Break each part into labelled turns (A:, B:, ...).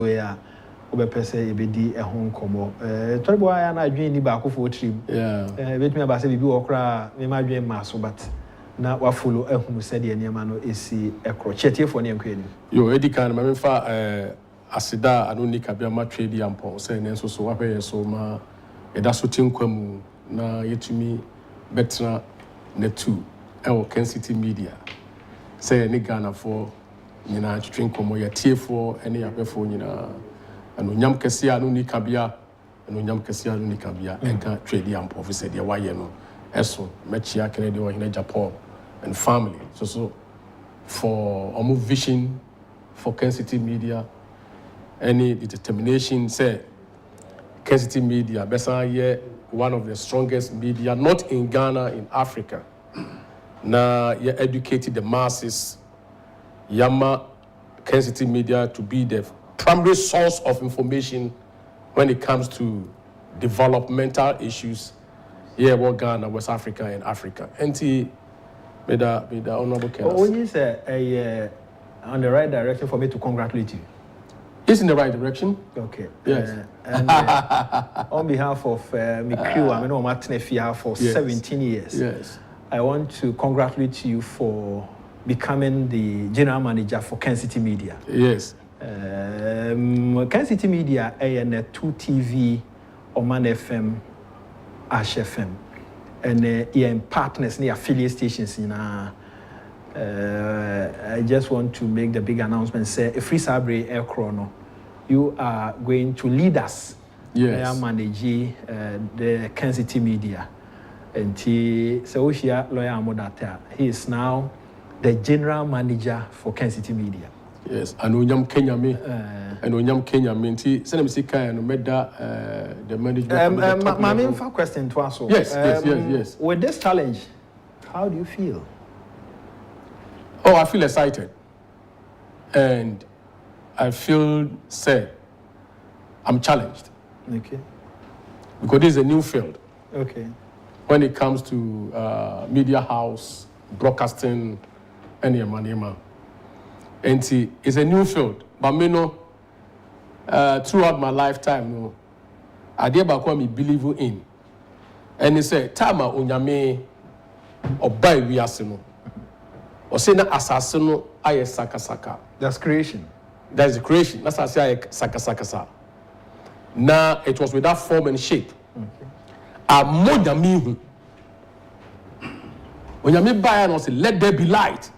A: where obepese ebedi ehon komo toribo aya na adwen ni ba akofo trim betumi aba se bibi okra me ma adwen maso but na wa follow ehunu said de niam no esi ekro chetiefo ne enkwani
B: yo edikan ma memfa asida anonika bia ma trade ampo se ne nso so wahwe so ma eda so tinkwam na yetumi betra na two Kencity Media say ni Ghana for nyina twetwe nkomo ya tiefo ene ya befo nyina anonyam kese anonika bia enka trade ampo officer de waye no eso mechia kene de wahina Agyapong and family so for Amoh vision for Kencity Media any determination say Kencity Media besa ye one of the strongest media not in Ghana, in Africa. Now you educated the masses yama Kencity Media to be the primary source of information when it comes to developmental issues here in Ghana, West Africa and Africa. NT with the honorable Kenneth.
A: When you say on the right direction for me to congratulate you.
B: It's in the right direction.
A: Okay.
B: Yes.
A: And on behalf of my crew, I know Martin Fia for 17 years.
B: Yes.
A: I want to congratulate you for becoming the general manager for Kencity Media.
B: Yes.
A: Kencity Media is 2TV, Oman FM, Ash FM, and in partners near affiliate stations in I just want to make the big announcement. Say, Free Sabre Air Chrono, you are going to lead us.
B: Yes.
A: I manage the Kencity Media. And lawyer Amoh Darteh. He is now the general manager for Kencity Media.
B: Yes, and Unyam Kenya me. And Unyam Kenya me. Send me see and made the management.
A: My main question to us.
B: Yes.
A: With this challenge, how do you feel?
B: Oh, I feel excited. And I feel sad. I'm challenged.
A: Okay.
B: Because this is a new field.
A: Okay.
B: When it comes to media house, broadcasting, and Yama. And see, it's a new field. But me know, throughout my lifetime, I did about what me believe in. And he said, Tama unyame obai wiasino. Or say na assassino aye saka.
A: That's creation.
B: That's the creation. That's how I say saka. Now it was without form and shape. Amoh nyame when Yami buy and say, let there be light.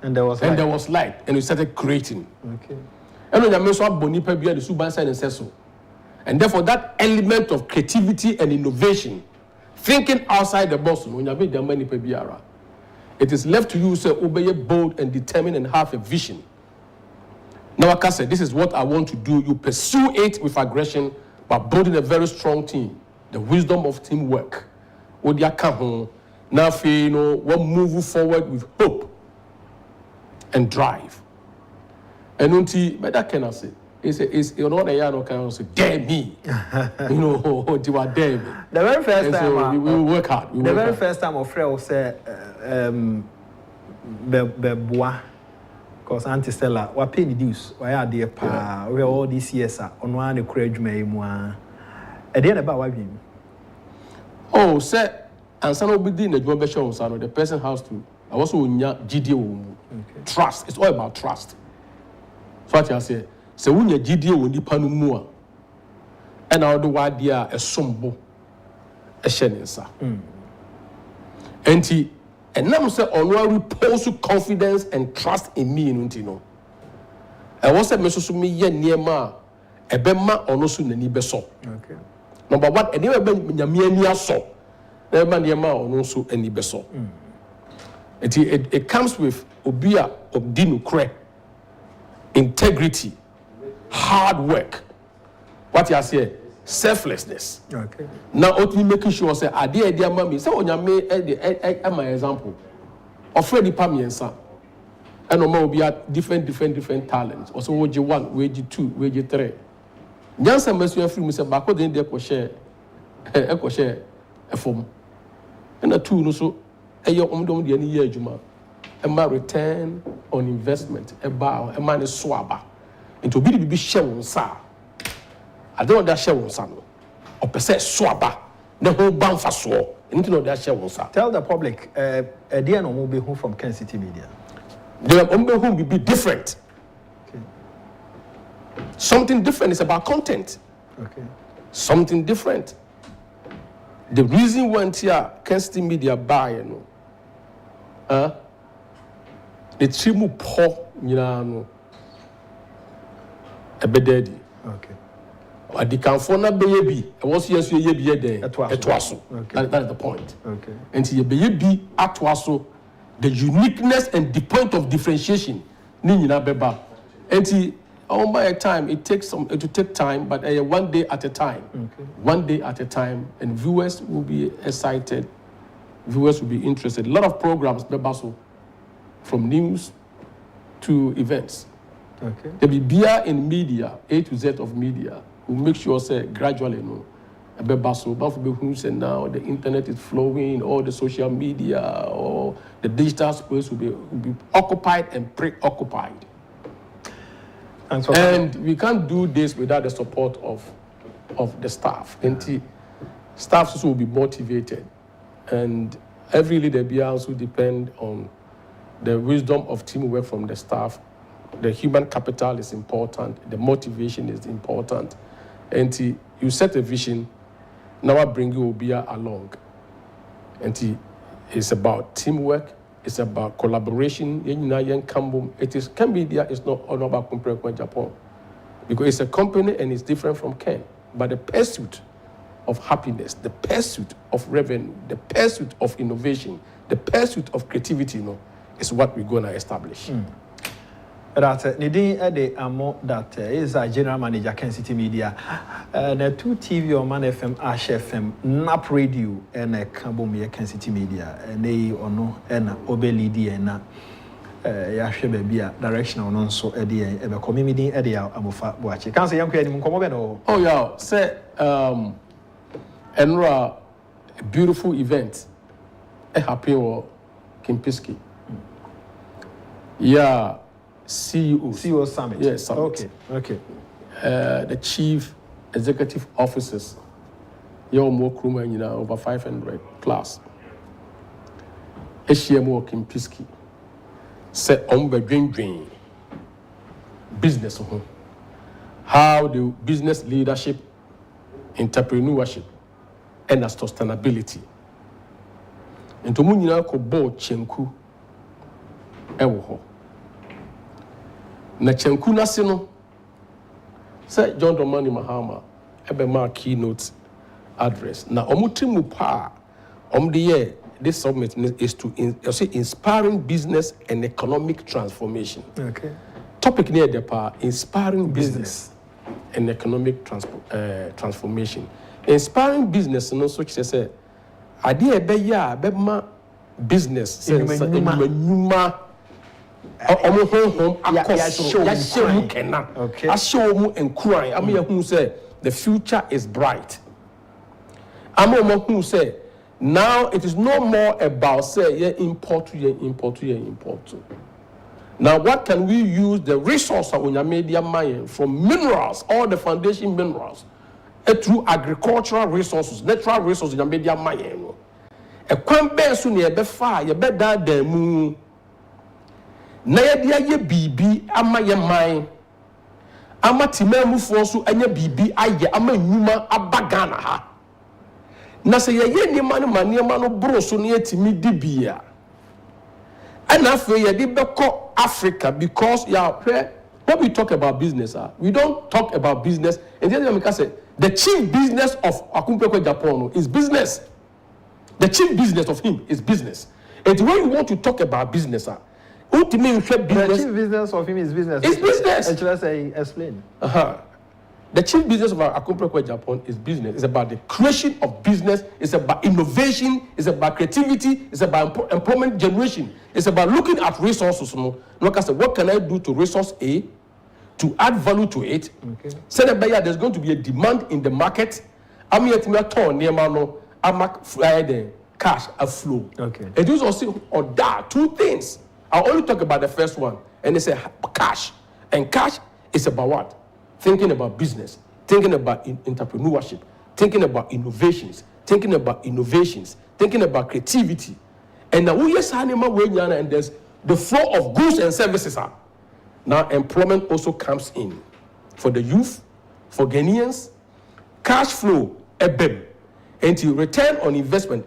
A: And there was
B: light. And we started creating.
A: Okay.
B: And when Yami saw bonipa bia the suban side and says so. And therefore that element of creativity and innovation, thinking outside the box, when Yami the money biara. It is left to you to obey bold and determined and have a vision. Now, like I said, this is what I want to do. You pursue it with aggression by building a very strong team. The wisdom of teamwork. Now, we'll move forward with hope and drive. And until, but that can I say? It's you know the yano can say, dare me. You are dare me.
A: The very first time
B: we will work hard.
A: The very first time of friend say Bebois, because Auntie Stella, what pay the dues? Why are they pa? We all these years on one encourage me more. At the end about what you
B: oh, sir, and some of the job show the person has to also GDO trust. It's all about trust. So what I say. So when you GDO when you panu mua, and I do what they are a sombo, a shenensa. And now say on repose confidence and trust in me, you know. I was a message to me ye near ma, a bema or no soon any beso.
A: Okay.
B: Number one, and never been near so. Never near ma or no so any beso. It comes with obia obdinu kre, integrity. Hard work. What you say? Selflessness.
A: Okay.
B: Now, ultimately making sure say, "I dear mommy." Say, "On your my example." Already pamiensa. And no be at different talents. Also, wage 1, wage 2, wage 3. Jansen must be free. Say, "Bako den de share a form." And a 2 no so. Eyo omdom de any year juma. A return on investment. A bow. A man is swabba. into be share on sa. I don't know that share on sa no. Or per se swaba. The whole band for so. Anything of that share on sa.
A: Tell the public, dear no be who from Kencity Media.
B: The home will be different.
A: Okay.
B: Something different is about content.
A: Okay.
B: Something different. The reason why here Kencity Media buy, you know, the trimu poor, you know, a bededi.
A: Okay.
B: I can't find a baby. I was here, so you be there. At Waso.
A: Okay.
B: That is the point.
A: Okay.
B: And so you be at Waso, the uniqueness and the point of differentiation. Nina beba. And see, on by a time, it will take time, but 1 day at a time.
A: Okay.
B: 1 day at a time, and viewers will be excited. Viewers will be interested. A lot of programs, bebaso, from news to events.
A: Okay.
B: There will be beer in media, A to Z of media. We'll make sure, say, gradually, you know, bebaso, but for who say now the internet is flowing, all the social media, or the digital space will be occupied and preoccupied. And we can't do this without the support of the staff. And staff also will be motivated. And every leader be also depend on the wisdom of teamwork from the staff. The human capital is important. The motivation is important. And you set a vision, now I bring you Obia along. And it's about teamwork. It's about collaboration. It is Ken Media is not all about Agyapong, because it's a company and it's different from Ken. But the pursuit of happiness, the pursuit of revenue, the pursuit of innovation, the pursuit of creativity, you know, is what we're going to establish.
A: Darteh, Nidin Ede Amoh Darteh is a general manager Kencity Media. The 2 TV or Man FM, Ash FM, NAP Radio, and a Kabomia Kencity Media, and they or no, and Obelidi and Yashe Babia, direction or non so Eddie, and a community Eddie Amofa watch. Can't say young Kenny Comoben.
B: Oh, yeah, say, Enra, a beautiful event, a happy or Kimpiski. Yeah. CEO
A: Summit.
B: Yes, Summit.
A: Okay.
B: The chief executive officers, your more crewmen, you know, over 500 plus. HMO Kimpiski said on the drain business, how the business leadership, entrepreneurship, and sustainability. And to Munina ko bo chenku ewo. Na chenku na se no say John Domani Mahama ebe ma keynote address na omutrimu pa the this summit is to inspiring business and economic transformation.
A: Okay.
B: Topic near the pa inspiring business and economic transformation. Inspiring business no so say ade ebe ya be ma business sense enuma omo hom akoso ya shemu kenan a show mu enkuran am ya hu say the future is bright. Am hu say now it is no more about say import. Now what can we use the resource of media mine from minerals, all the foundation minerals, through agricultural resources, natural resources in media mine. A kwambe so ne be fa ye be da mu na ye bibi ama ye man ama timamufo so anya bibi aye ama nwuma abagana ha na se ye niema no maniema no bro so ne atimi dibia ana afa ye de beko Africa, because when we talk about business, we don't talk about business. And then say the chief business of Agyapong is business. The chief business of him is business. And when you want to talk about business, ultimately
A: the chief business of him is business.
B: It's business.
A: And should I say explain?
B: The chief business of Agyapong is business. It's about the creation of business. It's about innovation. It's about creativity. It's about employment generation. It's about looking at resources. Look at what can I do to resource A to add value to it. Okay. Say that there's going to be a demand in the market. I'm yet to turn near mano. I'm cash a flow.
A: Okay.
B: And those also two things. I only talk about the first one, and they say cash. And cash It's about what? Thinking about business, thinking about entrepreneurship, thinking about innovations, thinking about creativity. And now we yes and there's the flow of goods and services. Now employment also comes in for the youth, for Ghanaians, cash flow, and return on investment,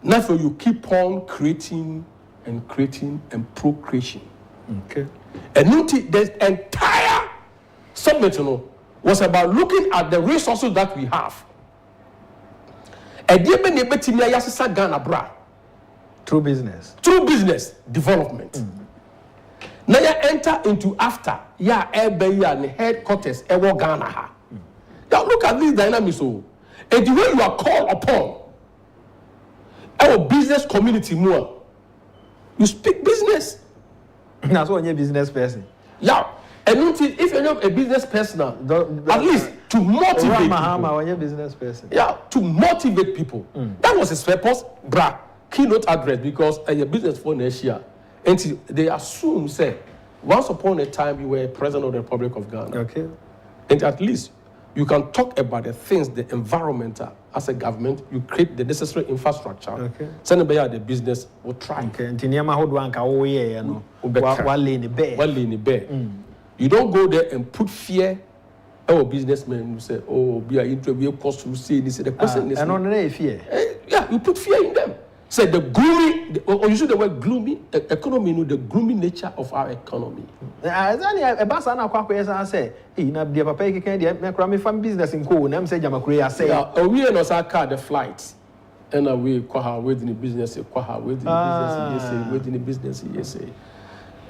B: now for you keep on creating and procreation.
A: Okay.
B: And the entire summit was about looking at the resources that we have.
A: Through business
B: development. Now you enter into after headquarters Ghana. Now look at this dynamics. And the way you are called upon our business community more. You speak business.
A: That's what you're a business person.
B: Yeah. And if you're not a business person, at least to motivate people.
A: When you're a business person.
B: Yeah, to motivate people. That was his purpose, keynote address, because a business for next year. And they assume, say, once upon a time you were president of the Republic of Ghana.
A: Okay.
B: And at least you can talk about the things, the environment as a government, you create the necessary infrastructure. Okay. Send the business will try.
A: Okay.
B: You don't go there and put fear. Our businessmen who say, "Oh, we are cost to see this." The person is
A: fear.
B: Yeah, you put fear in them. Say the gloomy, or you use the word gloomy economy, the gloomy nature of our economy.
A: Business in Ko, and say Jamakuya say,
B: we are not the flights. And we within the business, within the business, yes.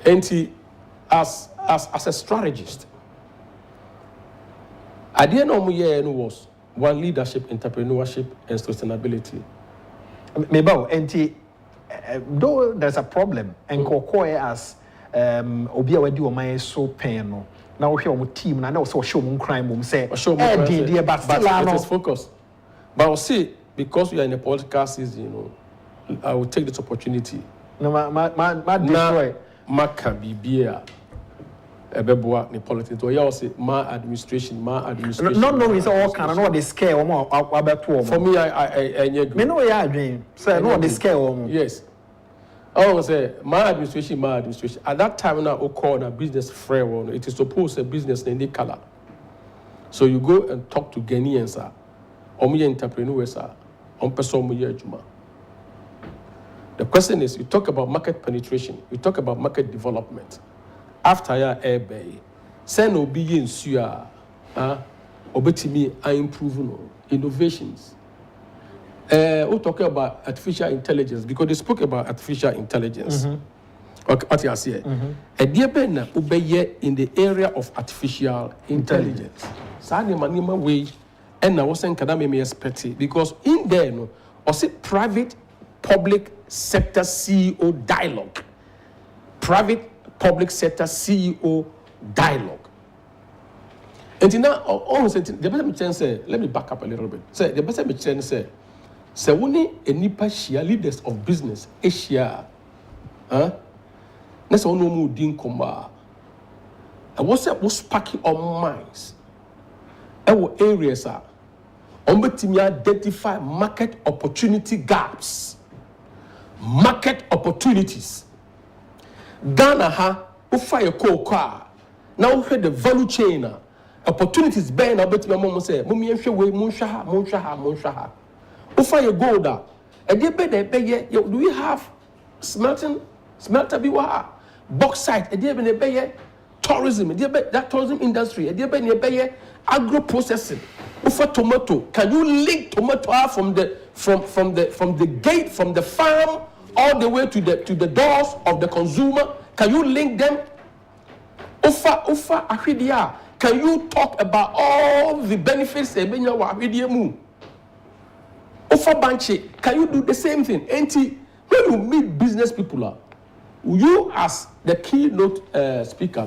B: And as a strategist, at the end of the year was one leadership, entrepreneurship, and sustainability.
A: Maybe, though there's a problem, and Kokoe as Obia do my so pain. Now we hear team, and I also show crime, say, but
B: it is focused. But I'll say, because we are in a political season, I will take this opportunity.
A: No, my destroy.
B: Maka Bibia. Ebeboa ni politics. We also say my administration.
A: No, it's all kind of no the scale or more.
B: For me, I
A: me know your dream. Say no the scale.
B: Yes. I will say my administration. At that time, now we call a business framework. It is supposed a business in the color. So you go and talk to Ghanaians, entrepreneurs, The question is, you talk about market penetration, you talk about market development. After your airbay, send obi in suya, obetimi are improving innovations. We talk about artificial intelligence because they spoke about artificial intelligence. Okay, what you say? A dear Ben obey in the area of artificial intelligence. Sani manima way, and I wasn't kadame expect it because in there no, or say private public sector CEO dialogue. Private public sector CEO dialogue. And now, almost the best chance say, let me back up a little bit. Say the best chance say we a nipa share leaders of business Asia. Let's all know more din komba. And what's sparking on minds? Our areas are to identify market opportunity gaps. Market opportunities. Ghana fire car. Now we the value chain. Opportunities bear now bet my mom say, Mummy way Munshaha. Fire gold. And do we have smelter biwa? Bauxite, tourism, that tourism industry, agro processing. For tomato, can you link tomato from the gate, from the farm, all the way to the doors of the consumer? Can you link them? Ufa Ahidia. Can you talk about all the benefits of Ahidia? Ufa Banche, can you do the same thing? When you meet business people, you as the keynote speaker,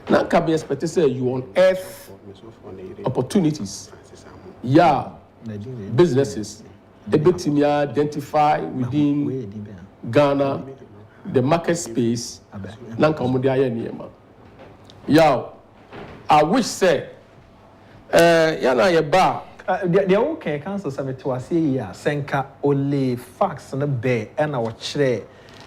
B: now can be expected to say you unearth opportunities. Yeah, businesses. They identify within Ghana the market space. Yo, I wish say, yana ye ba.
A: The okay council summit to us here, Senka only facts and a bear and our share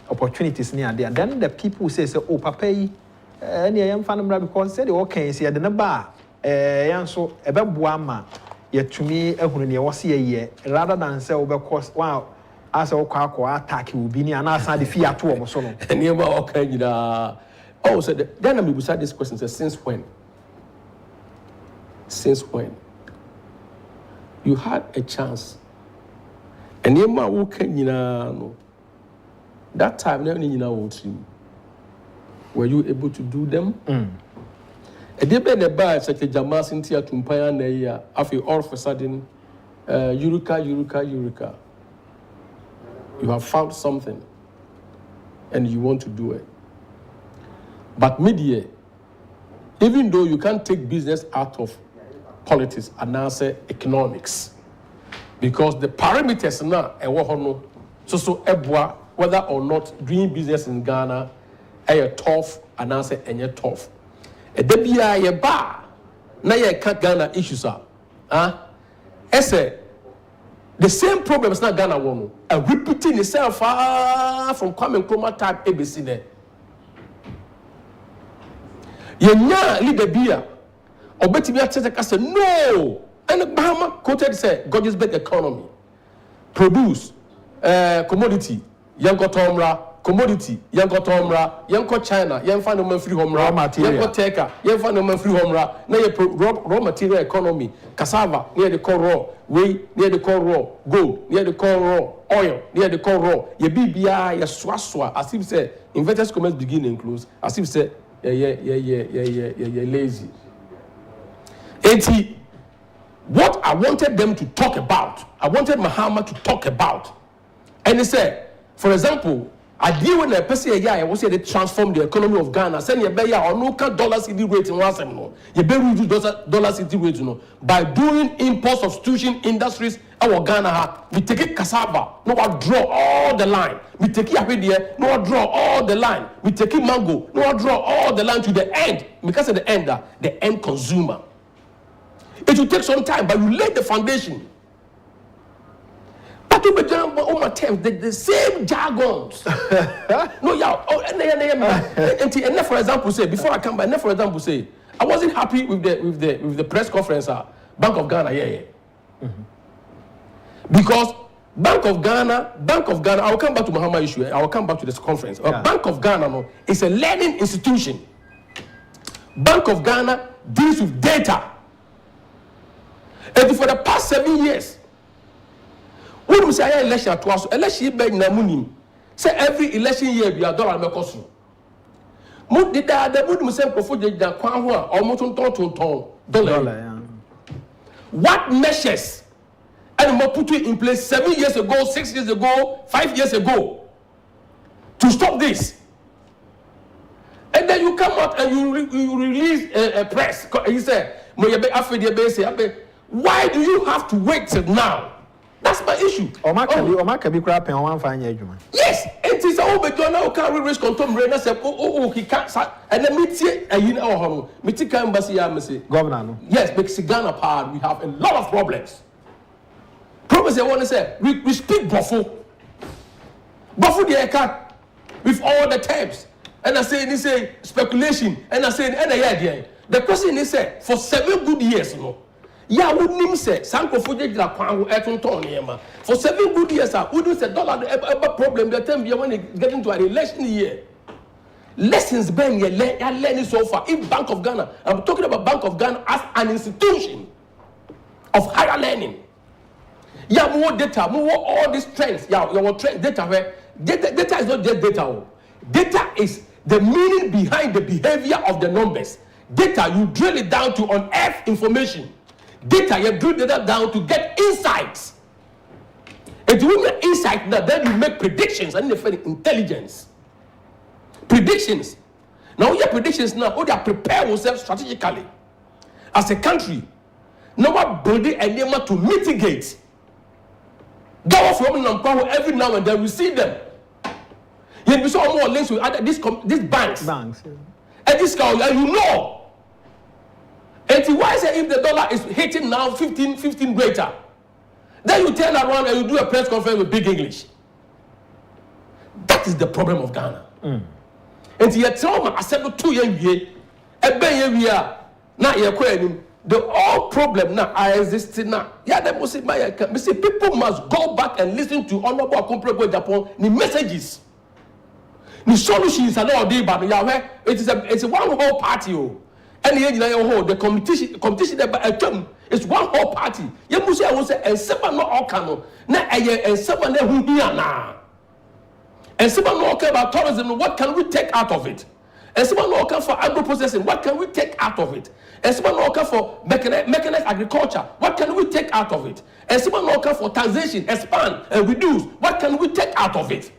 A: opportunities near there. Then the people say, oh, papa, and I am fan because said, okay, see, I didn't bar. So a buama, yet to me, when you was here, rather than say, because wow, as a Kwaku attack will be near an outside the Fiat to almost so.
B: And you are okay, oh, so then I'm beside this question, says, since when? Since when? You had a chance. And you ma walking, that time, were you able to do them? A day by the bar, such a Jamas in Tia Tumpaya Neya, after all of a sudden, Eureka. You have found something and you want to do it. But media, even though you can't take business out of politics and now say economics, because the parameters now so whether or not doing business in Ghana are tough and now say any tough. A debia ye ba na ye cut Ghana issues are the same problems na Ghana one repeating itself far from coming chroma type ABC there. Ye nya leader bia obetimi atete say no, and Bahama quoted say God's best economy produce commodity yanko tomra commodity yanko tomra yanko China yanfa no man free home raw material yanko teka yanfa no man free home raw na ye raw material economy cassava near the core raw wheat near the core raw gold near the core raw oil near the core raw ye bibia ye swaswa as if say inverted commerce begin and close as if say yeah lazy. What I wanted them to talk about, I wanted Mahama to talk about, and he said, for example, I deal with a person I was say they transform the economy of Ghana. Send your beya or no dollar city rate in one no. You better reduce dollar city rate by doing import substitution industries. Our Ghana we take it cassava, no I draw all the line. We take it here, no I draw all the line. We take it mango, no I draw all the line to the end. Because at the end consumer. It will take some time, but you lay the foundation. But you begin the same jargons. No, yeah. And for example, say before I come back, for example, say I wasn't happy with the press conference. Bank of Ghana, because Bank of Ghana. I will come back to Mahama issue. I will come back to this conference. Bank of Ghana is a learning institution. Bank of Ghana deals with data. And for the past 7 years, when we say election twice, election be na munim. Say every election year we are dollar make us. Mo did that we say profo dey da kwan ho a omo ton dollar. What measures and mo put it in place 7 years ago, 6 years ago, 5 years ago to stop this? And then you come out and you release a press. He said, "Mo ye be afedi be say why do you have to wait till now?" That's my issue. Yes, it is all but John can risk control he can't and then meet Governor. Yes, because Ghana part we have a lot of problems. Problems I want to say we speak Buffo the cat with all the terms. And I say speculation and I say the question is for 7 good years, yeah, wouldn't him say Sanko for 7 good years, I wouldn't say dollar problem the time when you get into an election year. Lessons been learning so far. If Bank of Ghana, I'm talking about Bank of Ghana as an institution of higher learning. Yeah, more data, more all these trends. Yeah, your trend data where data is not just data. Data is the meaning behind the behavior of the numbers. Data, you drill it down to unearth information. Data, you drill data down to get insights. And when you insight that, then you make predictions and you intelligence. Predictions. Now, your predictions now, how they prepare yourself strategically as a country. Now, we're building a name to mitigate. Go from every now and then we see them. Yet we saw more links with other these banks. And this guy, and you know. And why say if the dollar is hitting now 15 greater, then you turn around and you do a press conference with big English. That is the problem of Ghana. And you tell me, I said, 2 years, now the all problem now I exist now. Yeah, that must say people must go back and listen to Honorable Agyapong Agyapong, the messages. The solutions are not there, but it's a one whole party. And the competition is one whole party. You must say, I will say, and seven not all cano. Now, and seven who here now. And someone not care about tourism, what can we take out of it? And someone not care for agro-processing, what can we take out of it? And someone not care for mechanized agriculture, what can we take out of it? And someone not care for taxation, expand and reduce, what can we take out of it?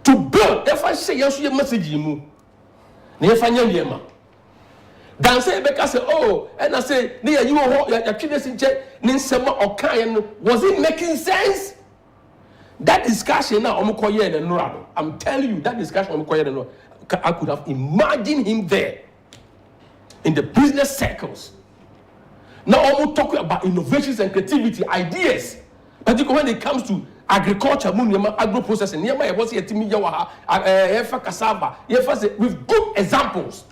B: To build, if I say yes, you message you. If I know you, dan say Becca say, oh, and I say, near you your kidneys in check, Ninsema or Kayan, was it making sense? That discussion now, I'm telling you, that discussion, I could have imagined him there in the business circles. Now, I'm talking about innovations and creativity, ideas, particularly when it comes to agriculture, agro-processing, with good examples.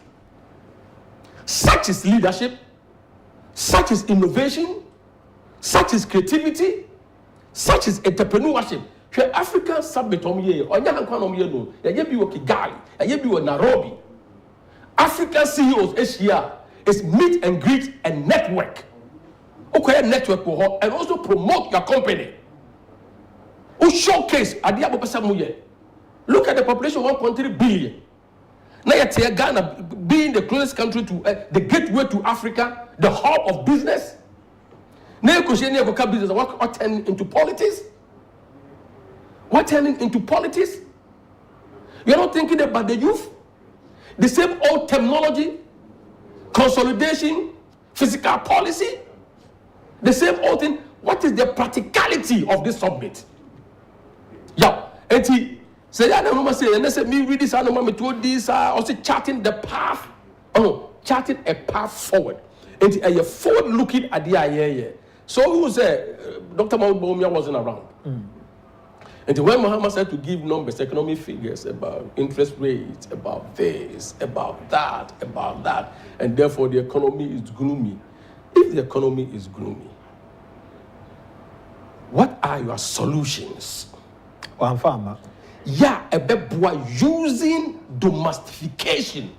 B: Such is leadership, such is innovation, such is creativity, such is entrepreneurship. African summit no, Kigali, Nairobi. African CEOs Asia is meet and greet and network. Okay, network and also promote your company. Who showcase look at the population 1.3 billion. Now you Ghana being the closest country to the gateway to Africa, the hub of business. Now you business what turning into politics. What turning into politics? You're not thinking about the youth. The same old terminology, consolidation, physical policy, the same old thing. What is the practicality of this summit? Yeah, and he said, I don't know, and they said, me read this, I don't know, me told this, also charting the path, charting a path forward. And you're forward looking at the idea. So who said, Dr. Mahmoud wasn't around. And when Muhammad said to give numbers, economic figures about interest rates, about this, about that, and therefore the economy is gloomy. If the economy is gloomy, what are your solutions?
A: One farmer.
B: Yeah, a boy using domestication.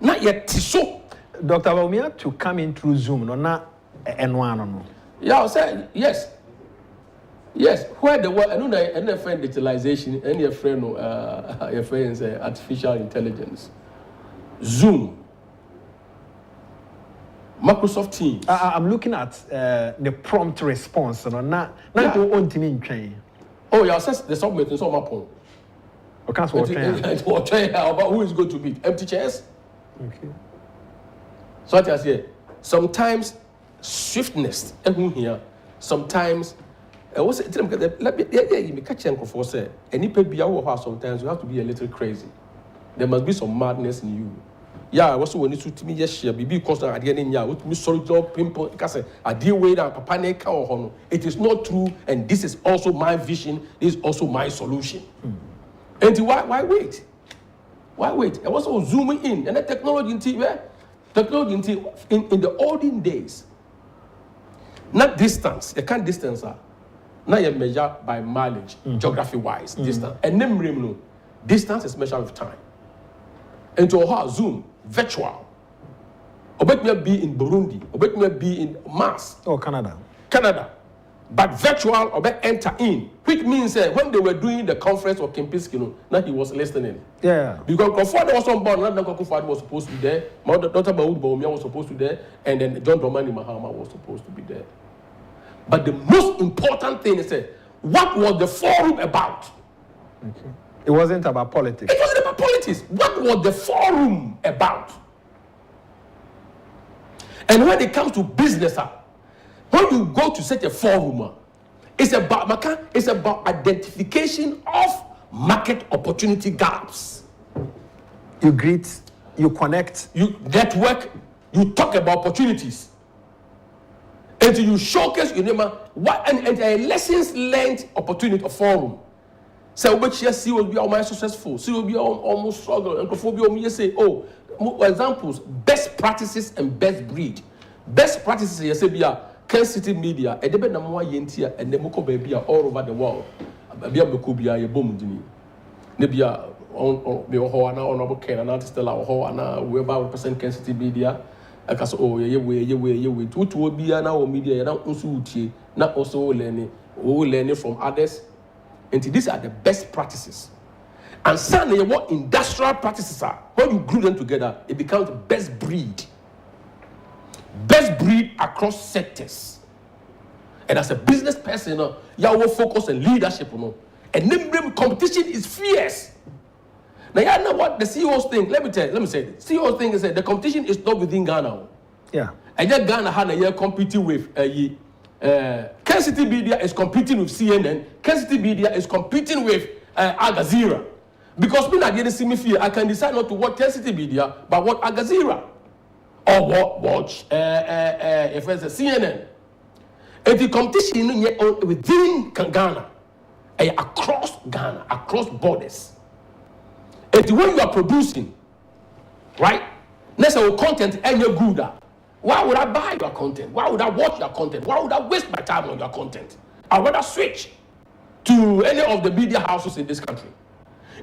B: Not yet so.
A: Dr. Baumia to come in through Zoom, no, not N1.
B: Yeah, I said yes. Yes, where the world, I know that any friend digitalization, any friend, your friends, artificial intelligence, Zoom, Microsoft Teams.
A: I'm looking at the prompt response, no, not your own team train.
B: Oh, yeah, says the submit is on my phone.
A: Okay,
B: so about who is going to beat empty chairs.
A: Okay.
B: So what I say, sometimes swiftness, here, sometimes. Let me catch you for say. Any people sometimes you have to be a little crazy. There must be some madness in you. Yeah, also when you to me yes, because at the end with me sorry job pimple because I deal with papa neka or hono. It is not true, and this is also my vision. This is also my solution. And why wait? Why wait? I was also zooming in, and the technology in the olden days. Not distance. You can't distance her. Now you measure by mileage, geography-wise, distance. And then distance is measured with time. And to her, Zoom, virtual. Obet may be in Burundi, obet may be in Mars.
A: Oh, Canada.
B: But virtual, obet enter in, which means when they were doing the conference of Kencity, now he was listening.
A: Yeah. Because
B: before there was on board, not Kwaku was supposed to be there, Dr. Mahmoud was supposed to be there, and then John Dramani Mahama was supposed to be there. But the most important thing is what was the forum about?
A: Okay. It wasn't about politics.
B: It wasn't about politics. What was the forum about? And when it comes to business, when you go to such a forum, It's about identification of market opportunity gaps.
A: You greet, you connect,
B: you network, you talk about opportunities. And you showcase your name what and a lessons learned opportunity forum. So which you see will be almost successful, see will be almost struggle, and before you say, oh, examples, best practices and best breed. Best practices, you say, be a Kencity Media, a debate number one yentia, and the Moko baby all over the world. Be a Mokubia, a bomb, maybe a honorable Ken, and artist, and whoever represent Kencity Media. Because oh, yeah, to be an our media, not also learning from others. And these are the best practices. And suddenly, what industrial practices are, when you glue them together, it becomes best breed. Best breed across sectors. And as a business person, you will focus on leadership. And then competition is fierce. Now, you know what the CEOs think? Let me say it. CEOs think is that the competition is not within Ghana.
A: Yeah.
B: And then Ghana had a year competing with Kencity Media is competing with CNN. Kencity Media is competing with Al Jazeera. Because me not getting see me fear, I can decide not to watch Kencity Media, but watch Al Jazeera or watch if it's a CNN. And the competition within Ghana, across Ghana, across borders. And when you are producing, right? Let's say content and you're good. Why would I buy your content? Why would I watch your content? Why would I waste my time on your content? I'd rather switch to any of the media houses in this country.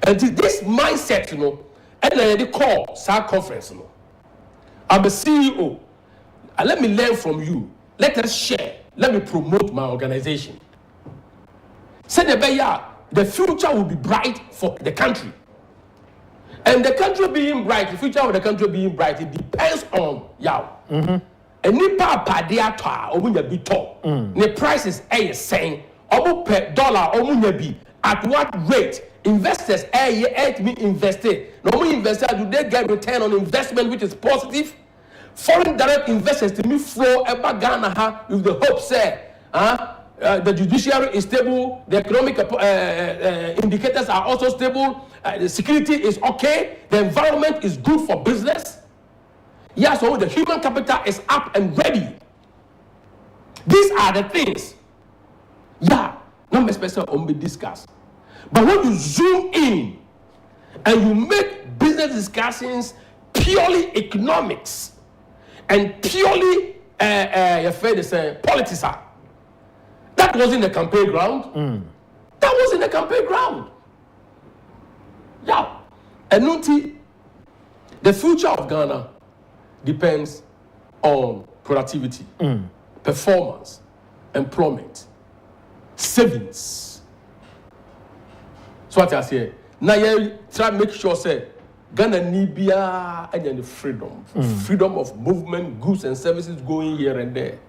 B: And this mindset, and they call SAR conference, I'm a CEO. And let me learn from you. Let us share. Let me promote my organization. Say the future will be bright for the country. And the country being bright, the future of the country being bright, it depends on y'all. And nipa padiata omunya bi to. The prices saying omu per dollar omunya bi at what rate? Investors me invested. No more investors do they get return on investment which is positive? Foreign direct investors to me flow about Ghana with the hope say the judiciary is stable, the economic indicators are also stable, the security is okay, the environment is good for business. Yeah, so the human capital is up and ready. These are the things. Yeah, not especially on be discussed. But when you zoom in and you make business discussions purely economics and purely politics, that was in the campaign ground. That was in the campaign ground. Yeah. And the future of Ghana depends on productivity, performance, employment, savings. So what I say, now you try to make sure say Ghana need the freedom of movement, goods and services going here and there.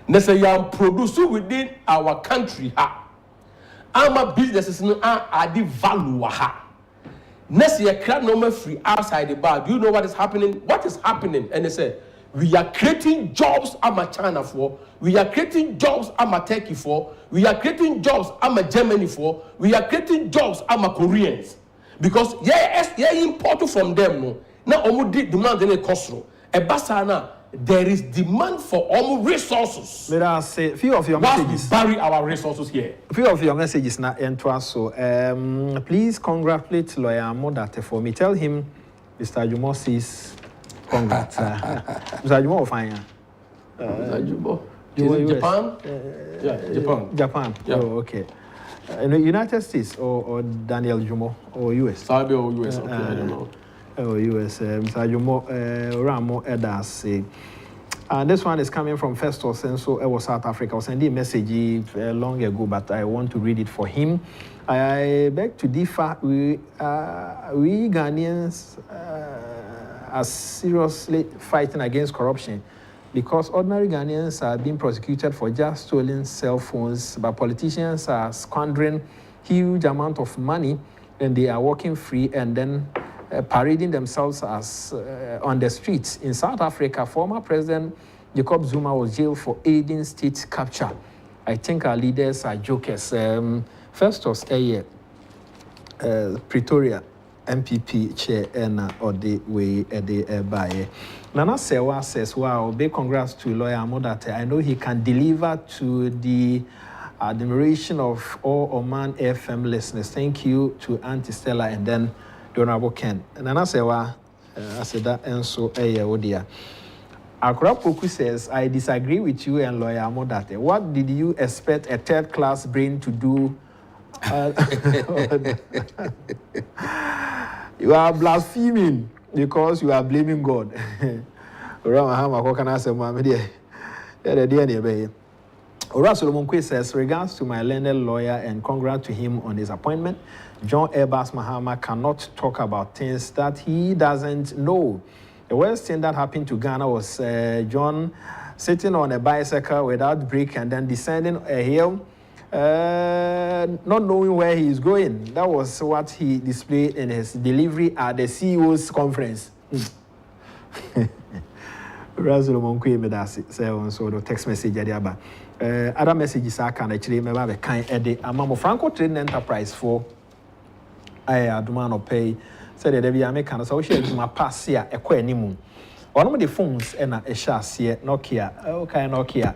B: Necessarily produce within our country. Our businesses are the value. Necessarily create no free outside the bar. Do you know what is happening? What is happening? And they say we are creating jobs. I'm a China for. We are creating jobs. I'm a Turkey for. We are creating jobs. I'm a Germany for. We are creating jobs. I'm a Koreans. Because yeah, imported from them. No, now almost demand any cost. A basana. There is demand for all resources.
A: Let us say few of your messages.
B: We bury our resources here.
A: Few of your messages now enter so. Please congratulate lawyer Amoh Darteh for me. Tell him Mr. Agyapong says congrats. Mr. Agyapong fine.
B: Mr. Agyapong. Japan? Yeah,
A: Japan.
B: Yeah.
A: Oh, okay. In the United States or Daniel Jumo or US?
B: Saudi or US, okay, I don't know.
A: US, Mr. Agyapong, Ramo Edas. This one is coming from Festus, and so it was South Africa. I was sending a message long ago, but I want to read it for him. I beg to differ. We Ghanaians are seriously fighting against corruption because ordinary Ghanaians are being prosecuted for just stolen cell phones, but politicians are squandering huge amount of money and they are walking free and then parading themselves as on the streets. In South Africa, former President Jacob Zuma was jailed for aiding state capture. I think our leaders are jokers. Festus Pretoria MPP chair or the way by Nana Sewa says, wow, big congrats to lawyer Amoh Darteh. I know he can deliver to the admiration of all Oman FM listeners. Thank you to Auntie Stella and then the Honorable Ken. Nana Sewa, I said that, and so, dear. Akufo-addo says, I disagree with you and lawyer Amoh Darteh. What did you expect a third-class brain to do? You are blaspheming because you are blaming God. Ora Solomon Kwe says, regards to my learned lawyer and congrats to him on his appointment. John Ebas Mahama cannot talk about things that he doesn't know. The worst thing that happened to Ghana was John sitting on a bicycle without brake and then descending a hill, not knowing where he is going. That was what he displayed in his delivery at the CEO's conference. Solomon Kwe made us say on so the text message about. Other messages I can actually remember kind of Amoh Franco Trading Enterprise for I do man pay said that they American so she do my pass here a quenimu. One of the phones and a shas here Nokia okay Nokia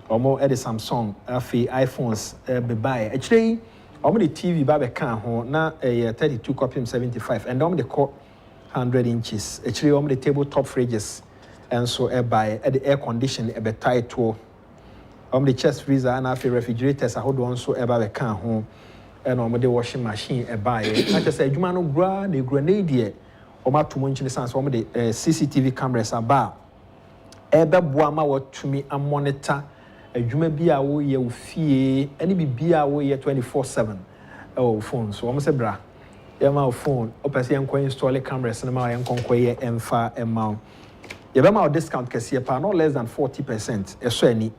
A: or more at the Samsung iPhones be buy actually the TV baby can ho na 32 copy 75 and the core 100 inches actually the tabletop fridges and so buy at the air condition a bit tight to the chest freezer and after refrigerators I hold on so ever we can home and the washing machine buy I just say you man no gra the grenade or ma too much in the sense the CCTV cameras are bar ebe boama what to me a monitor adwuma bi a wo ye wo fie any bi a wo ye 24/7 phone so almost say bra ye ma phone opese yen ko install cameras na ma yen konko ye emfa emma ye be ma discount kese pa no less than 40% eso ani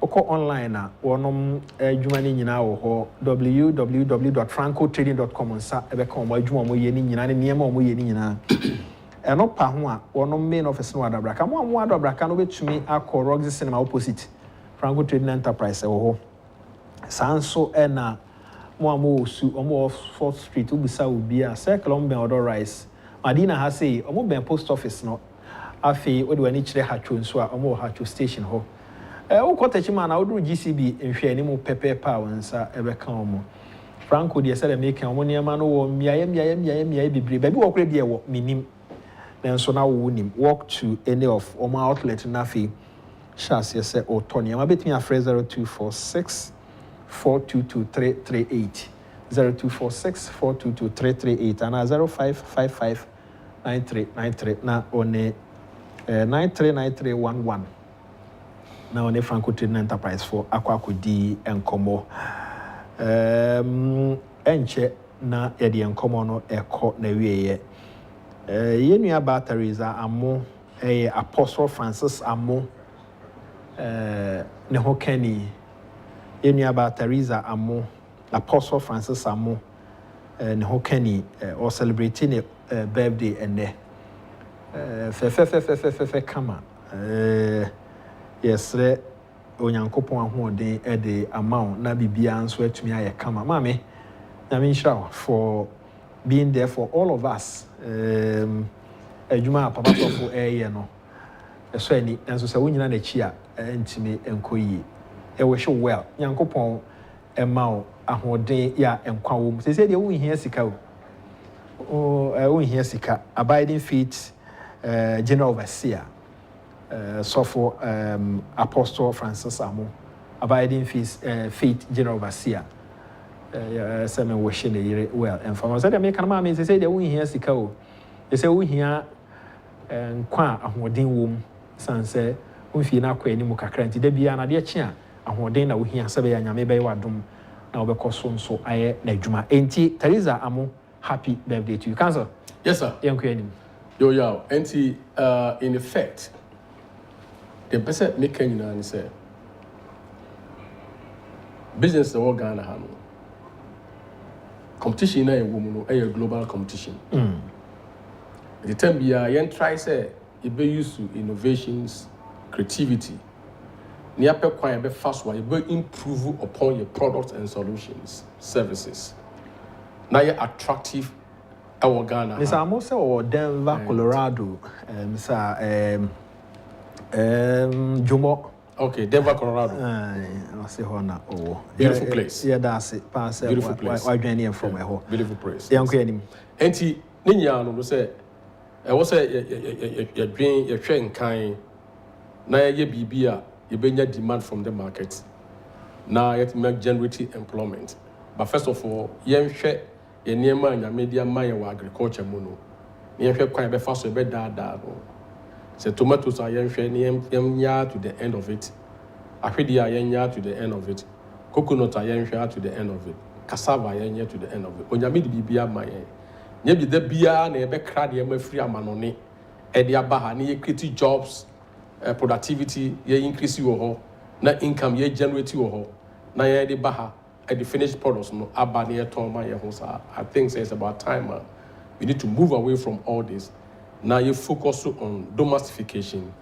A: oko online na wonom adwuma ni nyina wo ho www.francotrading.com nsa ebe ka mo adwuma mo ye ni nyina ne niam mo ye ni nyina eno pa ho a wonom main office no adabra ka mo adabra ka no betumi akọ Roxy Cinema opposite Franco Trading Enterprise wo ho sanso na mo su omo 4th Street ubisa obi a circle on Unauthorized Madina ha say omo ben post office no afi we de wani kire hatcho nso a omo hatcho station ho wo kotachi man na wo GCB nhwe ni mu pepe pa wonsa ebeka omo Franco de say make omo niam no wo miaye bibre baby wo kure de wo minim so now we nim walk to any of omo outlet na fi Shas yes or Tony. I'm a bit me a phrase 0246 422 0246 422 and 0555 9393 na on 939311 na on Franco Trading Enterprise for Kwaku di enkomo enche na yedi enkomo no eko na wieye yenua batteries Amoh Apostle Francis Amoh ne ho kani enua Teresa Amoh Apostle Francis Amoh ne ho kani or celebrating a birthday and fe kama yes re onyankopon ahoden e de amount na bibia nso atumi aye kama mame na me nshira for being there for all of us adwuma papa sofo no eso ani enso se wonyina na chi a ntimi enkoyi e wish well nyankopon emao ahoden ya enkwa wo se se de wo hia sika wo hia sika abiding feet general overseer sofo Apostle Francis Amoh abiding feet general overseer semen wish na yire well and for say de me kan ma me se de wo hia sika o se wo hia nkwa ahoden wo sanse onfi na akwa ni mu kakra nti da bia na de chi a ahoden na wo hia sebe ya nyame be wadom na obekoso nso aye na adwuma enti Teresa Amoh happy birthday to you cancel
B: yes sir
A: yankwa ni
B: yo enti in effect the person making you say business the world Ghana ha no competition na e wo mu no a global competition the time bia yen try say e be used to innovations creativity near per quite be fast way, you improve upon your products and solutions, services. Now you're attractive. Our Ghana.
A: Mr. Amoh say or Denver, Colorado. Jumo.
B: Okay, Denver, Colorado.
A: I say Hona. Oh,
B: beautiful place.
A: Yeah, that's it. Pass.
B: Beautiful place.
A: Why join from a
B: beautiful place.
A: Yeah, okay.
B: Enti ninya no say. I was say you dream, you train kind. Na ye bibia, you benya demand from the market. Now it make generate employment. But first of all, yen share ye niema nya media maya wa agriculture mu no. Yen hwe kwan be fa so be da no. Say tomatoes are yen hwe yen nya to the end of it. Ahwedi are yen nya to the end of it. Coconut are yen hwe to the end of it. Cassava yen nya to the end of it. Onyame di bibia ma yen. Nye bi da bia na ye be kra de ma free amanone. E de aba ha na ye create jobs, productivity ye increase wo ho, na income ye generate wo ho. Na ye de ba ha at the finished products, no, I think it's about time. We need to move away from all this. Now you focus on domestication,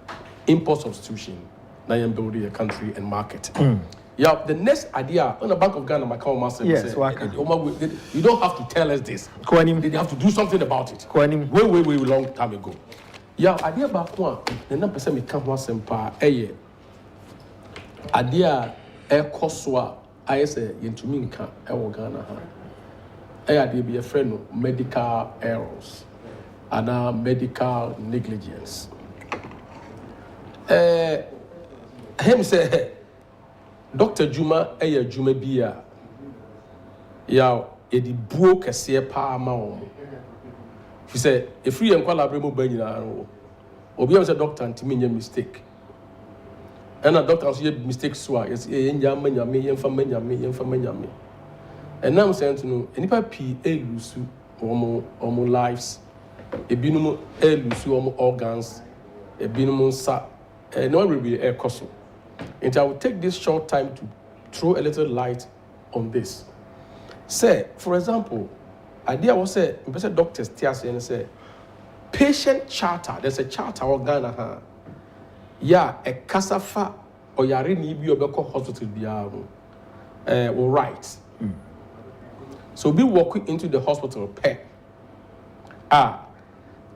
B: import substitution. Now you're building a country and market. Yeah, the next idea on the Bank of Ghana, my master
A: yes,
B: said, you don't have to tell us this. They have to do something about it. Way long time ago. Yeah, idea about one. The number percent me come once and pa. Idea koswa. I say yentumi nka ewo Ghana ha dey be a friend of medical errors and medical negligence. Him say Dr. Juma Juma bia ya edi buo kese pa ma wo. He said if we enkwala bremo ba nyina obi am say doctor ntimi nya mistake. And a doctor also mistakes so yes nyame. And now I'm saying to know any P lose omo lives, a binum lose omo organs, a binum sa no will be a cost. And I will take this short time to throw a little light on this. Say, for example, idea was say doctors and say patient charter, there's a charter of Ghana. Yeah, a casafa or yare ni bi obeko hospital biaro. All right. So be walking into the hospital pair.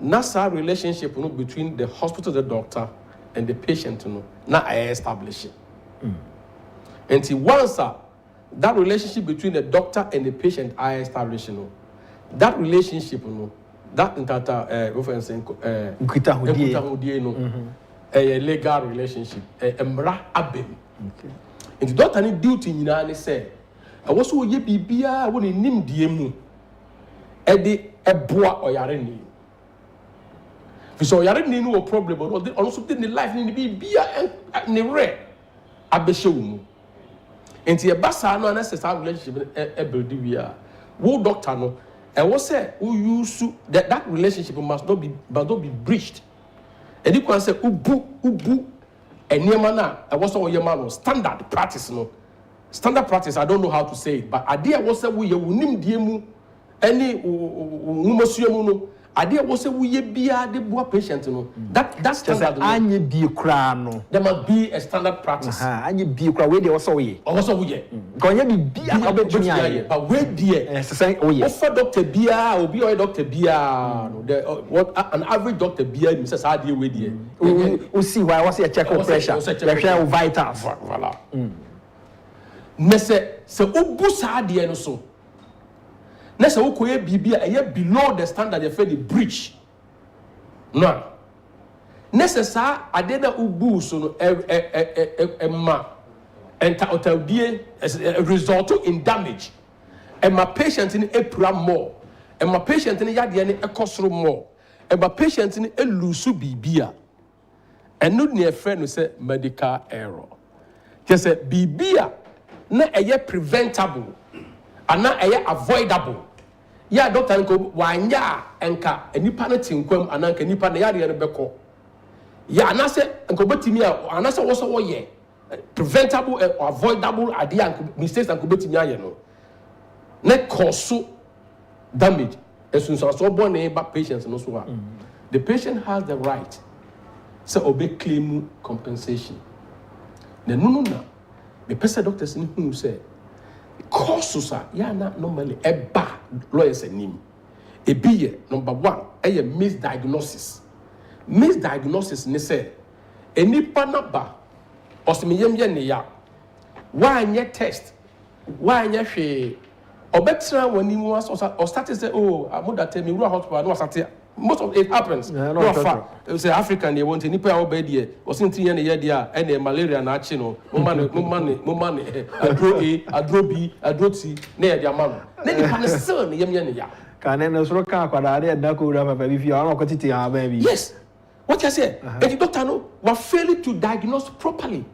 B: NASA relationship between the hospital, the doctor, and the patient na I establish it. Until once that relationship between the doctor and the patient I establish that relationship that reference a legal relationship, a mra abem. And the doctor need duty in any say. I was so ye bibia when in nim diemu. Edi a boa or yareni. If so yareni no problem, but also did the life in the bibia and the rare abeshum. And the bassa no necessary relationship a building. Wo doctor no. I was say who used to that relationship must not be breached. And you can say ubu and yemana I was all yemano standard practice no. Standard practice, I don't know how to say it, but idea was that we nim diemu any no. Idea was that we be a de boa patient no. That's standard.
A: Anye bi kra no.
B: There must be a standard practice.
A: Anye bi kra we dey also we.
B: Also we.
A: Konye bi obetumi aye.
B: But we dey.
A: Say oh yes.
B: Offer doctor bia obi or doctor bia no. What an average doctor bia Mrs. Adi we dey.
A: We see why was a check of pressure. Pressure vitals.
B: Voilà. Nese se obu sa ade no so. Nese wokoye bibia eye below the standard you feel the breach. No. Nese sa ade na ubu so no ma enter otadie result in damage. And my patient in epra more. And my patient in yade ne ekosoro more. And my patient in elusu bibia. And no near friend who say medical error. Just say bibia na eye preventable and na eye avoidable. Ya doctor nko wanya enka enipa na tinkwam ananka nipa na yare ne beko. Ya na se nko betimi a na se wo so wo ye preventable and avoidable idea mistakes nko betimi aye no. Na cause damage. So born ba patients no so. The patient has the right to obey claim compensation. no the person doctors in who say causes are not normally a bad lawyers and him. A be number one, a misdiagnosis. Misdiagnosis ne say any panaba or some ya why nye test why nye she or better when you was or started say oh I would tell me we hospital no start most of it happens no fact say African they want any pair obedi was in tin year there and malaria na achi no mo man adro B adro T na dia man na ni pan still ne yem ya
A: can no so ka kwada na ko ura papa bi fi a ko titi ha ba bi
B: yes what you say and the doctor no was failing to diagnose properly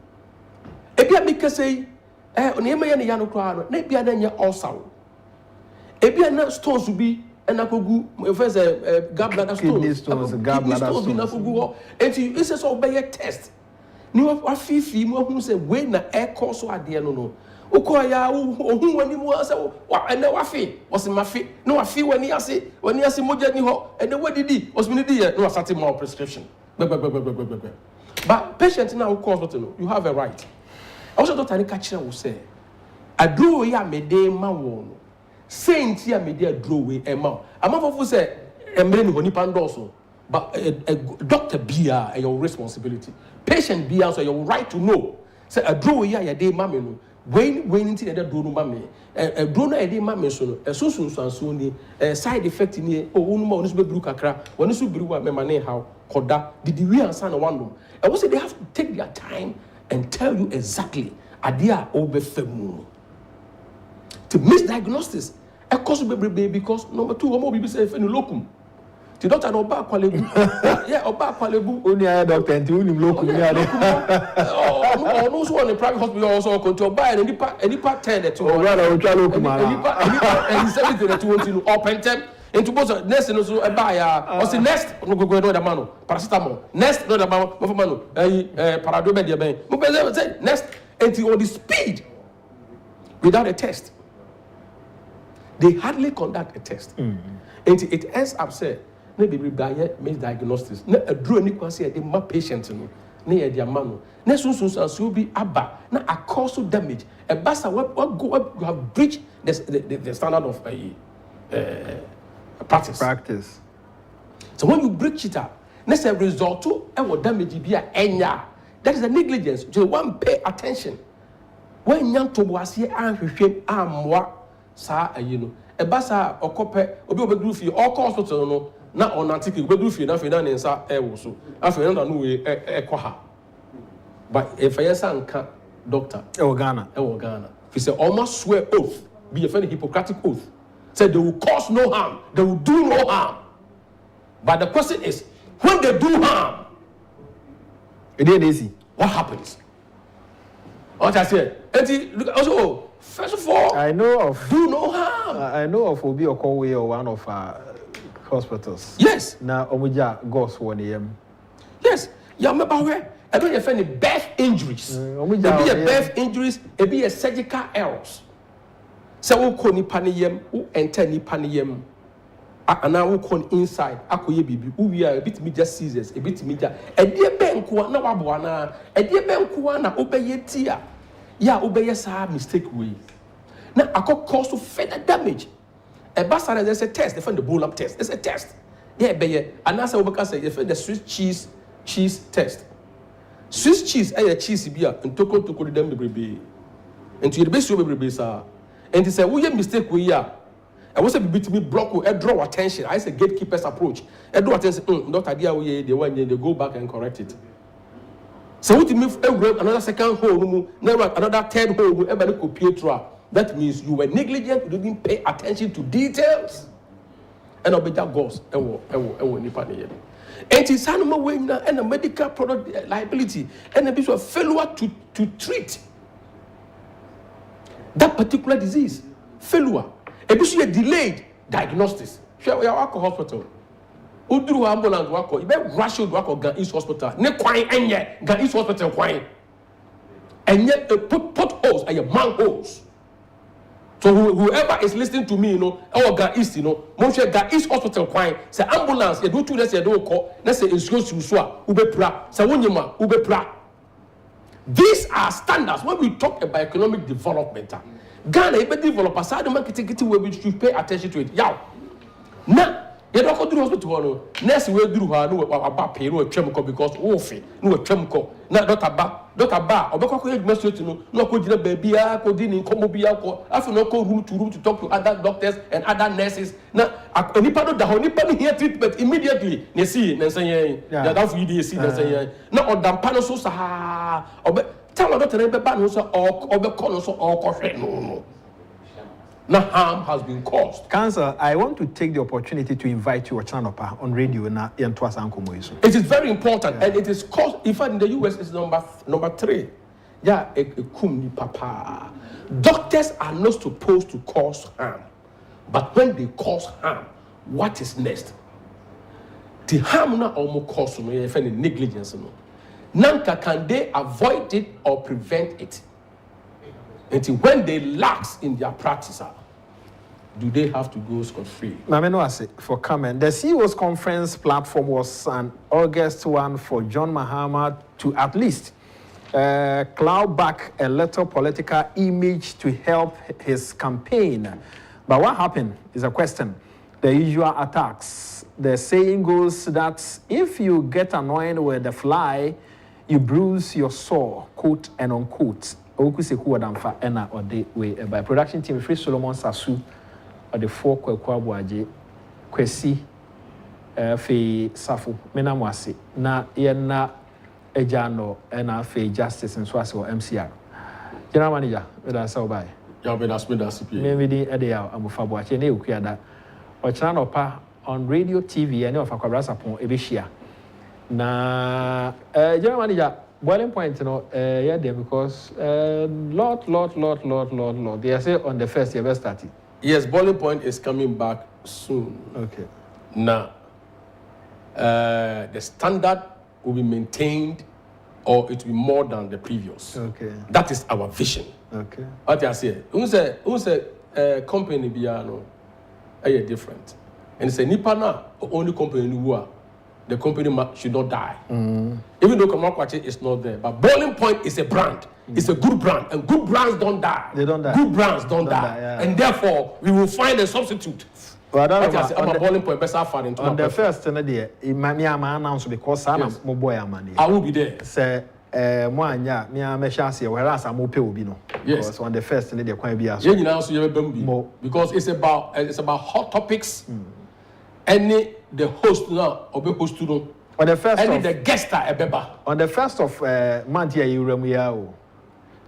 B: ebi amika say onema ya ne ya no kwa no na ebi na nya ulcer ebi na stones bi na kogu first gallbladder stones gallbladder stones na kogu and you is so be test ni wa fifi mu hu say we na air cause so ade no ukoya ohun wani mu ase wa ene wa fi was ma fi no wa fi wani ase moja ni ho ene wadidi was mi di no start more prescription but patient now cause what no you have a right also doctor ni catch will say adro ya mede ma wo no saint ya mede adro we e ma amafofo say emre ni honi pandoso but doctor bia your responsibility patient bia also your right to know say adro ya de ma me no when into the do no mame do no e dey mame so no so so ni side effect ni o wonu ma wonu so be bru kakra wonu so bru wa me ma ne how koda did we answer no one no I will say they have to take their time and tell you exactly adia obefemu to misdiagnosis e cause be because number 2 omo bibi say fenu locum the doctor no ba kwalebu yeah oba kwalebu
A: oni aya doctor nti unim locum ni ade
B: no so on the private hospital also control by any part 10 to
A: rather o twa locum
B: any part and 70 to want to open them into both next no so buy or say next no go no da mano paracetamol next no da mano mo mano parado be dia ben mo be say next until all the speed without a test they hardly conduct a test until it ends up say na be misdiagnosis na aduro ni kwase e ma patient no na ye dia ma no na so bi aba na a cause damage e basa what you have breached the standard of practice. So when you breach it up, next result to damage be a enya. That is a negligence. Just one pay attention. When young to was here and shame amwa sa a basa or copper obi do fi all hospital no na on antique we do fi na nsa so afei na no we ekwa but if I san ka doctor
A: Ghana
B: if say almost swear oath be a very Hippocratic oath said they will cause no harm, they will do no harm. But the question is, when they do harm, what happens? What I said, also, first of all,
A: I know of
B: do no harm.
A: I know of Obi Okowe or one of our hospitals.
B: Yes.
A: Now Omuja goes 1 a.m.
B: Yes. Yeah, remember where? I don't have any birth injuries. It be a birth injuries, it be a surgical errors. So we call ni paniyem, we enter ni paniyem, and now we call inside. Akoye bibi, we are a bit media scissors, a bit media. A dear benkuwa na wabuana, a dear benkuwa na obeye tia, ya obeye sa mistake way. Now I could cause to further damage. A bastard there's a test, they find the bull up test. There's a test. Yeah, beye, and that's how we say they find the Swiss cheese test. Swiss cheese, a cheese beer, and toko them the baby. And to the best you baby sir. And he said, we have mistake we are. I was a bit me block we draw attention. I say gatekeeper's approach. I draw attention, not idea we the one they go back and correct it. So what you move another second hole, another third hole, everybody could Pietra. That means you were negligent, you didn't pay attention to details. And obey that goes, and it's animal way and a medical product liability and a bit of failure to treat that particular disease, failure, a bit delayed diagnosis. Share we are hospital. Udru ambulance wako, you better rush to wako Gan East Hospital. Ne kwine enye Gan East Hospital kwine. And yet put potholes are your manholes. So whoever is listening to me, our Gan East, most Gan East Hospital kwine. Say ambulance, you do two let's say do call. Let's say insurance you swa ube pra. Say wonyema ube pra. These are standards. When we talk about economic development, Ghana, even developers, side marketing, we should pay attention to it. Now, you don't go to the hospital. Next, we do about pay no chemical because no chemical. Now, Dr. Ba, or no could baby, I could in Comobia, I no go room to talk to other doctors and other nurses. Now, anybody the honey here treatment immediately. You see, saying that's what you see. Now, or Dampano, or tell a doctor, or the corners or no. No harm has been caused.
A: Council, I want to take the opportunity to invite you on radio na Yentwas Ankomoiso.
B: It is very important, and it is caused. In fact, in the US, it's number 3. Yeah, papa. Doctors are not supposed to cause harm, but when they cause harm, what is next? The harm na almost cause no, if any negligence no. Nanka can they avoid it or prevent it? Until when they lax in their practice, do they have to go scot-free?
A: For comment, the CEO's conference platform was an August one for John Mahama to at least cloud back a little political image to help his campaign. But what happened is a question. The usual attacks. The saying goes that if you get annoyed with the fly, you bruise your sore, quote and unquote. By production team, Free Solomon Sasu, or the 4 Kwaku-addo, Kwesi, Fe Safu, Menamwasi, na Yena Ejano, and Fe Justice and Swasi or MCR. General Manager, with us all by. Maybe Edia Amufabu, Chene Ukiada, or Channel Pa on radio, TV, and of Akwabasapon, Ebishia. Na General Manager. Boiling point, yeah, there because lot. They are say on the first year starting.
B: Yes, boiling point is coming back soon.
A: Okay.
B: Now, the standard will be maintained, or it will be more than the previous.
A: Okay.
B: That is our vision.
A: Okay.
B: What I say, who's a company biano, different, and it's a Nipana only company who are. The company should not die. Even though Kwaku is not there. But Boiling Point is a brand. It's a good brand. And good brands don't die.
A: They don't die.
B: Good brands don't die.
A: Yeah.
B: And therefore, we will find a substitute.
A: Well,
B: Boiling Point, best on
A: the first day, it might be announced because I'm a boy money.
B: I will be there.
A: Say, Moanya, me shasi, whereas I'm open will be no.
B: Yes.
A: Because on the first day, there can be as
B: because it's about hot topics. The host now, or be host to
A: on the first
B: of the guest are beba.
A: On the first of month here, you remember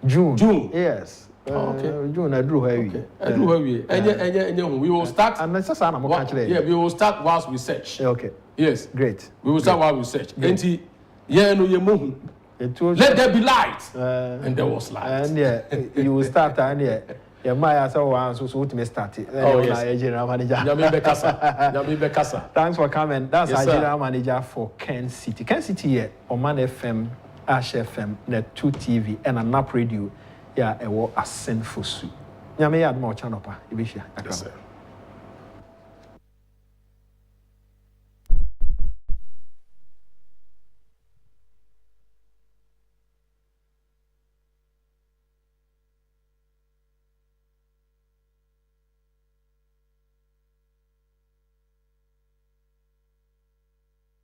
A: June. Yes.
B: Okay.
A: June. I drew heavy.
B: Okay. I drew heavy. And we will start.
A: And that's
B: yeah, we will start whilst we search.
A: Okay.
B: Yes.
A: Great.
B: We will start while we search. And let there be light. And there was light.
A: And yeah, you will start and yeah. Yeah, my so what me start it.
B: Oh, yes.
A: General Manager. Thanks for coming. That's our General Manager for Kencity. Kencity here, Oman FM, Ash FM, Net 2 TV, and a NAP Radio. Yeah, a sinful suit. Nyame yad mo channel pa. Ibishia.
B: Yes, sir.